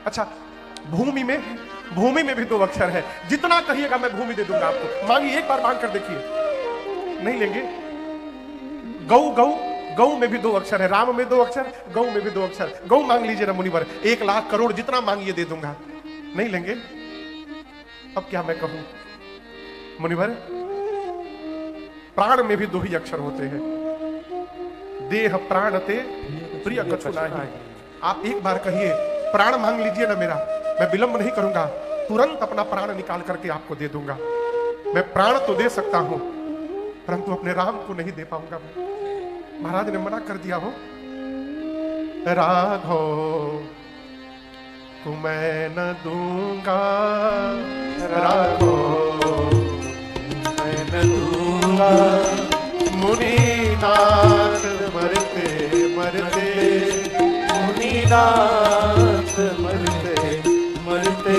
अच्छा, भूमि में भी 2 अक्षर है। जितना कहिएगा मैं भूमि दे दूंगा आपको। मांगिए, एक बार मांग कर देखिए। नहीं लेंगे? गौ में भी 2 अक्षर है। राम में 2 अक्षर, गौ में भी 2 अक्षर। गौ मांग लीजिए ना मुनिवर, 1 लाख करोड़ जितना मांगिए दे दूंगा। नहीं लेंगे? अब क्या मैं कहूं मुनिवर, प्राण में भी 2 ही अक्षर होते हैं। देह प्राण ते प्रिय कछु नाही। आप एक बार कहिए, प्राण मांग लीजिए ना मेरा, मैं विलंब नहीं करूंगा, तुरंत अपना प्राण निकाल करके आपको दे दूंगा। मैं प्राण तो दे सकता हूं, परंतु अपने राम को नहीं दे पाऊंगा। महाराज ने मना कर दिया हो। राघव को मैं न दूंगा, राघव मैं न दूंगा, मुनीनाथ मरते मरते, मुनीनाथ मरते मरते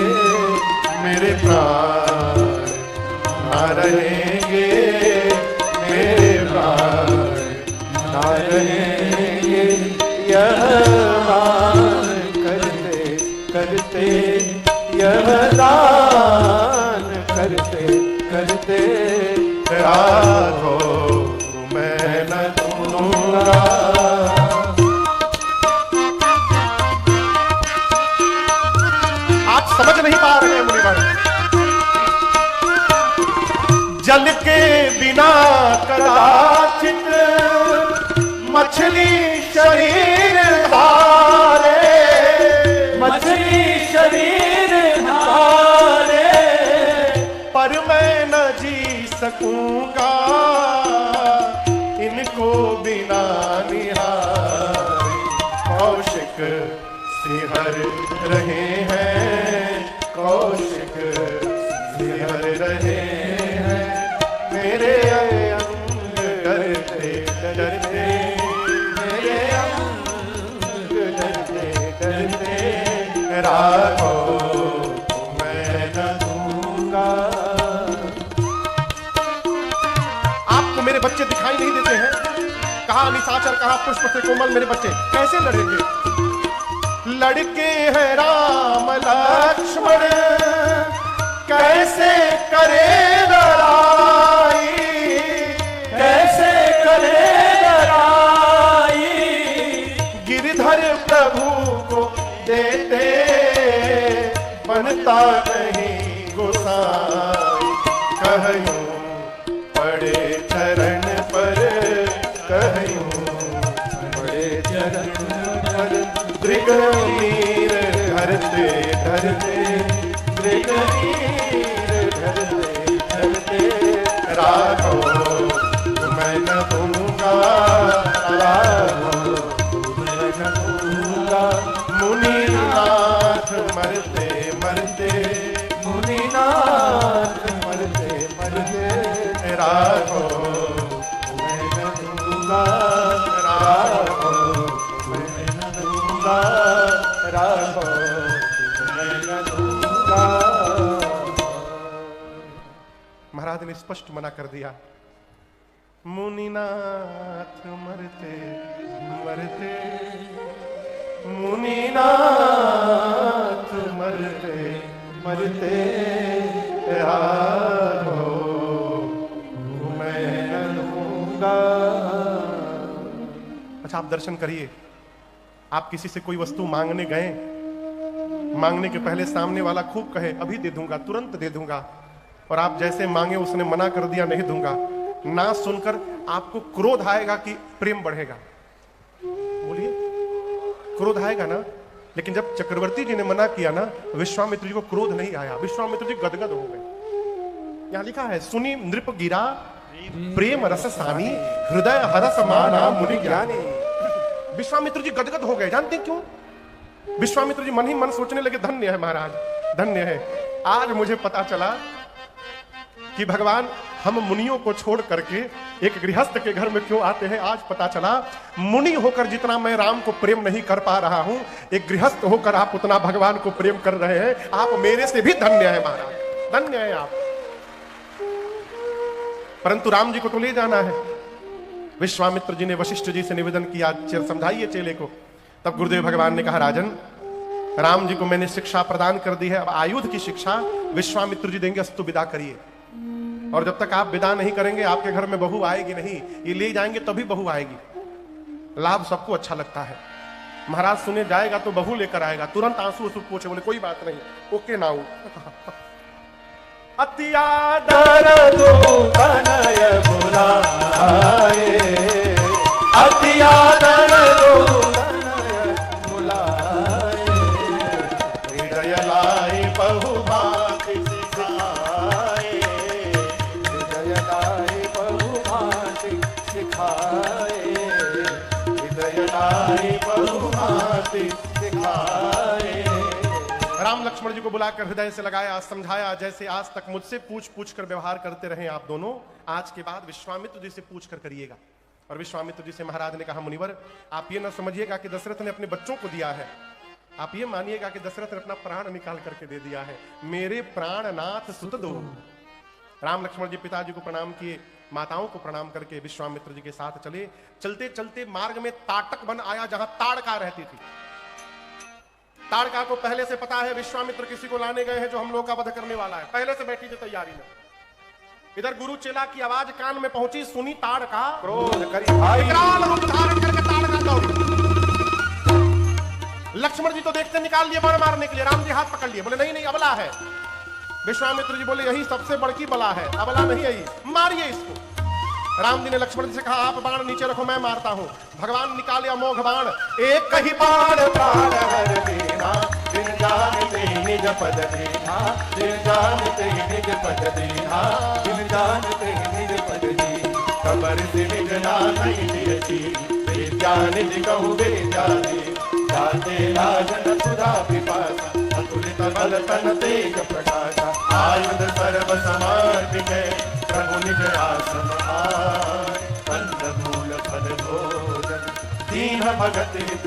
मेरे प्राण ना रहेंगे, मेरे प्राण ना रहेंगे। यह दान करते करते, यह दान करते करते, राघव मैं न दूंगा। आप समझ नहीं पा रहे हैं मुनिवर, जल के बिना कदाचित मछली शरीर धारे, मछली शरीर धारे, पर मैं न जी सकूंगा इनको बिना निहारे। कौशिक सिहर रहे हैं, कौशिक सिहर रहे हैं, मेरे अंग डरते डरते, मेरे अंग डरते डरते, राघव मैं न दूंगा। आपको मेरे बच्चे दिखाई नहीं देते हैं? कहा निशाचर, कहा पुष्प से कोमल मेरे बच्चे, कैसे लड़ेंगे? लड़के हैं राम लक्ष्मण, कैसे करे लड़ाई, कैसे करे लड़ाई। गिरधर प्रभु को देते बनता नहीं गोसाई। कहूं पड़े चरण पर, कहूं पड़े चरण पर, दृगनीर धरते धरते, दृगनीर धरते धरते, राघव मैं न दूंगा, राघव मैं न दूंगा। मुनीनाथ मरते मरते, मुनीनाथ मरते मरते, राघव मैं न दूंगा, राघव मैं न दूंगा, राघव मैं न दूंगा। महाराज ने स्पष्ट मना कर दिया। मुनीनाथ मरते मरते, मुनीनाथ मरते मरते, राघव मैं न दूंगा। अच्छा, आप दर्शन करिए। आप किसी से कोई वस्तु मांगने गए, मांगने के पहले सामने वाला खूब कहे अभी दे दूंगा, तुरंत दे दूंगा, और आप जैसे मांगे उसने मना कर दिया नहीं दूंगा, ना सुनकर आपको क्रोध आएगा कि प्रेम बढ़ेगा? बोलिए, क्रोध आएगा ना? लेकिन जब चक्रवर्ती जी ने मना किया ना, विश्वामित्र जी को क्रोध नहीं आया, विश्वामित्र जी गदगद हो गए। यहां लिखा है, सुनी नृप गिरा प्रेम रस सानी, हृदय हरस माना मुनि ज्ञानी। विश्वामित्र जी गदगद हो गए। जानते हैं क्यों? विश्वामित्र जी मन ही मन सोचने लगे, धन्य है महाराज, धन्य है, आज मुझे पता चला कि भगवान हम मुनियों को छोड़ करके एक गृहस्थ के घर में क्यों आते हैं। आज पता चला, मुनि होकर जितना मैं राम को प्रेम नहीं कर पा रहा हूं, एक गृहस्थ होकर आप उतना भगवान को प्रेम कर रहे हैं। आप मेरे से भी धन्य है महाराज, धन्य है आप। परंतु राम जी को तो ले जाना है। विश्वामित्र जी ने वशिष्ठ जी से निवेदन किया, समझाइए चेले को। तब गुरुदेव भगवान ने कहा, राजन, राम जी को मैंने शिक्षा प्रदान कर दी है, अब आयुध की शिक्षा विश्वामित्र जी देंगे, अस्तु विदा करिए। और जब तक आप विदा नहीं करेंगे आपके घर में बहू आएगी नहीं, ये ले जाएंगे तभी बहू आएगी। लाभ सबको अच्छा लगता है। महाराज सुने जाएगा तो बहू लेकर आएगा, तुरंत आंसू आंसू पूछे, बोले कोई बात नहीं, ओके नाउ। अत्यादर दो तनय बुलाए, अत्यादर दो तनय बुलाए, हृदय लाई बहु बात सिखाए, हृदय लाई बहु बात सिखाए, हृदय लाई बहु बात सिखाए। राम लक्ष्मण जी को बुलाकर हृदय से लगाया, समझाया, जैसे आज तक मुझसे पूछ पूछ कर व्यवहार करते रहे आप दोनों, आज के बाद विश्वामित्र जी से पूछ कर करिएगा। और विश्वामित्र जी से महाराज ने कहा, मुनिवर आप ये न समझिएगा कि दशरथ ने अपने बच्चों को दिया है, आप ये मानिएगा कि दशरथ ने अपना प्राण निकाल करके दे दिया है। मेरे प्राणनाथ सुत दो। राम लक्ष्मण जी पिताजी को प्रणाम किए, माताओं को प्रणाम करके विश्वामित्र जी के साथ चले। चलते चलते मार्ग में ताटक वन आया, जहां ताड़का रहती थी। ताड़का को पहले से पता है विश्वामित्र किसी को लाने गए हैं जो हम लोग का वध करने वाला है, पहले से बैठी थी तैयारी में। इधर गुरु चेला की आवाज कान में पहुंची, सुनी ताड़का, क्रोध करी भाई, विकराल रूप धारण करके ताड़का दौड़ी। लक्ष्मण जी तो देखते निकाल लिए बाण मारने के लिए, राम जी हाथ पकड़ लिए, बोले नहीं नहीं अबला है। विश्वामित्र जी बोले यही सबसे बड़की बला है, अबला नहीं है, मारिए इसको। राम जी ने लक्ष्मण जी से कहा आप बाण नीचे रखो, मैं मारता हूं। भगवान निकाले अमोघ बाण, एक ही बाण प्राण हर देना, दिन जानते निज पद देना, दिन जानते निज पद देना, दिन जानते निज पद दी, कबर से निज नाथई दियति, विद्या निज कहु विद्या दे, जाते लाजन सुधा पिपासा, अतुलित बल तन तेज प्रकाशा, आयुध सर्व समर्पिते, प्रभु निज आसन आय, कंदमूल फल भोजन, दीन भगत हित।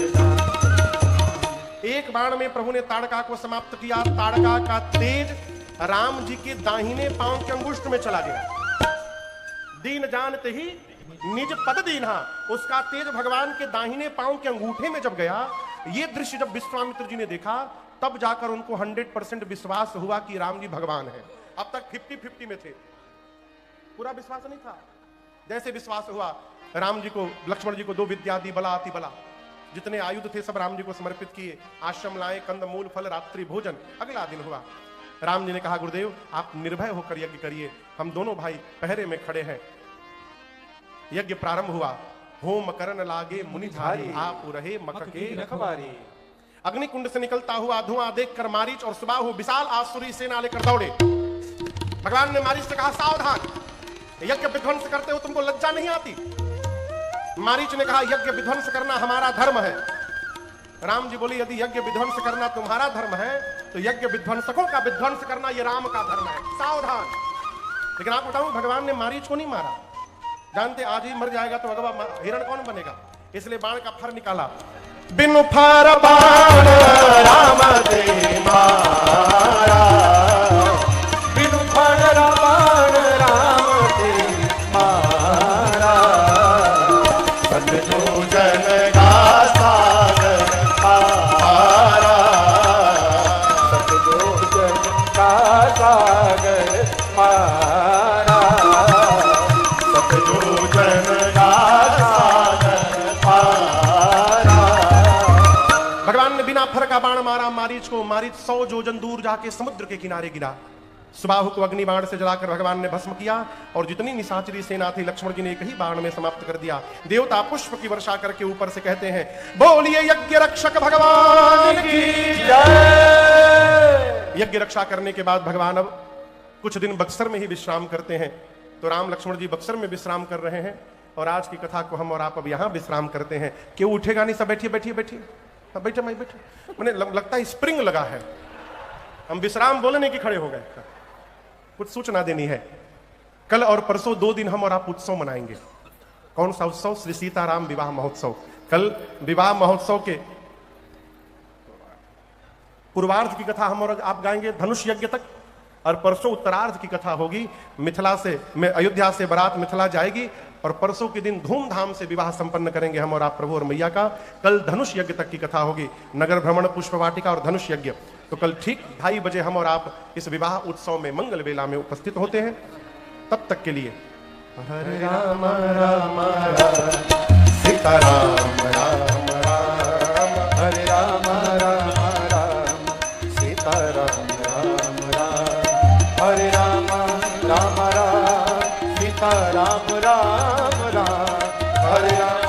एक बाण में प्रभु ने ताड़का को समाप्त किया। ताड़का का तेज राम जी के दाहिने पांव के अंगुष्ठ में चला गया। दीन जानते ही निज पद दीन्हा, उसका तेज भगवान के दाहिने पांव के अंगूठे में जब गया, ये दृश्य जब विश्वामित्र जी ने देखा, तब जाकर उनको 100% विश्वास हुआ कि राम जी भगवान हैं। अब तक 50-50 में थे, पूरा विश्वास नहीं था। जैसे विश्वास हुआ, राम जी को लक्ष्मण जी को 2 विद्या दी, बला अति बला, जितने आयुध थे सब राम जी को समर्पित किए। आश्रम लाए, कंद मूल फल रात्रि भोजन। अगला दिन हुआ, राम जी ने कहा गुरुदेव आप निर्भय होकर यज्ञ करिए, हम दोनों भाई पहरे में खड़े हैं। यज्ञ प्रारंभ हुआ। होम करन लागे मुनिधारी, आप रहे मक के रखवारी। अग्निकुंड से निकलता हुआ धुआं देखकर मारीच और सुबाहु विशाल आसुरी सेना लेकर दौड़े। भगवान ने मारीच से कहा सावधान, यज्ञ विध्वंस करते हो, तुमको लज्जा नहीं आती? मारीच ने कहा यज्ञ विध्वंस करना हमारा धर्म है। राम जी बोले यदि यज्ञ विध्वंस करना तुम्हारा धर्म है तो यज्ञ विध्वंसकों का विध्वंस करना ये राम का धर्म है, सावधान। लेकिन आपको बताऊं भगवान ने मारीच को नहीं मारा, जानते आज ही मर जाएगा तो अगवा हिरण कौन बनेगा, इसलिए बाण का फर निकाला। बिनु फर बाण राम दे मारा, बिनु फर बाण राम दे मारा, सतजो जन का सागर पारा, सतजो जन का सागर पारा, सतजो जन का सागर पारा। भगवान ने बिना फर का बाण मारा मारीच को, मारीच 100 योजन दूर जाके समुद्र के किनारे गिरा। सुबाहु को अग्नि बाण से जलाकर भगवान ने भस्म किया और जितनी निशाचरी सेना थी लक्ष्मण जी ने एक ही बाण में समाप्त कर दिया। देवता पुष्प की वर्षा करके ऊपर से कहते हैं बोलिए यज्ञ रक्षक भगवान की जय। यज्ञ रक्षा करने के बाद भगवान अब कुछ दिन बक्सर में ही विश्राम करते हैं। तो राम लक्ष्मण जी बक्सर में विश्राम कर रहे हैं और आज की कथा को हम और आप अब यहाँ विश्राम करते हैं। क्यों उठेगा नहीं? सब बैठिए बैठिए बैठिए, बैठे मैं बैठे, मुझे लगता है स्प्रिंग लगा है। हम विश्राम बोलने की खड़े हो गए। कुछ सूचना देनी है। कल और परसों 2 दिन हम और आप उत्सव मनाएंगे। कौन सा उत्सव? श्री सीताराम विवाह महोत्सव। कल विवाह महोत्सव के पूर्वार्ध की कथा हम और आप गाएंगे धनुष यज्ञ तक, और परसों उत्तरार्ध की कथा होगी। मिथिला से, अयोध्या से बारात मिथिला जाएगी और परसों के दिन धूमधाम से विवाह संपन्न करेंगे हम और आप, प्रभु और मैया का। कल धनुष यज्ञ तक की कथा होगी, नगर भ्रमण, पुष्प वाटिका और धनुष यज्ञ। तो कल ठीक 2:30 बजे हम और आप इस विवाह उत्सव में मंगल वेला में उपस्थित होते हैं। तब तक के लिए हरे राम राम राम सीताराम राम राम, हरे राम राम राम सीताराम राम राम, हरे राम राम राम सीताराम राम राम, हरे राम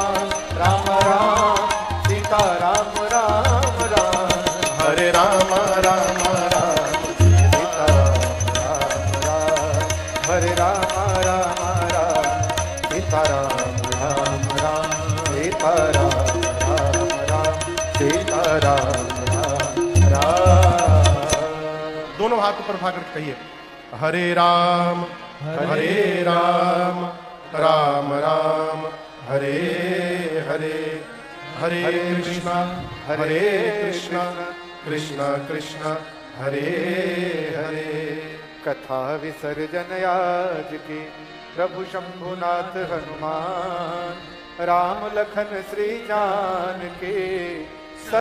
राम राम सीताराम राम राम, हरे राम राम राम सीताराम राम राम, हरे राम राम राम सीताराम राम राम, सीताराम राम राम सीताराम राम राम। दोनों हाथ ऊपर उठा करके कहिए हरे राम राम राम हरे हरे, हरे कृष्णा कृष्णा कृष्णा हरे हरे। कथा विसर्जन आज की प्रभु शंभुनाथ हनुमान, राम लखन श्री जानकी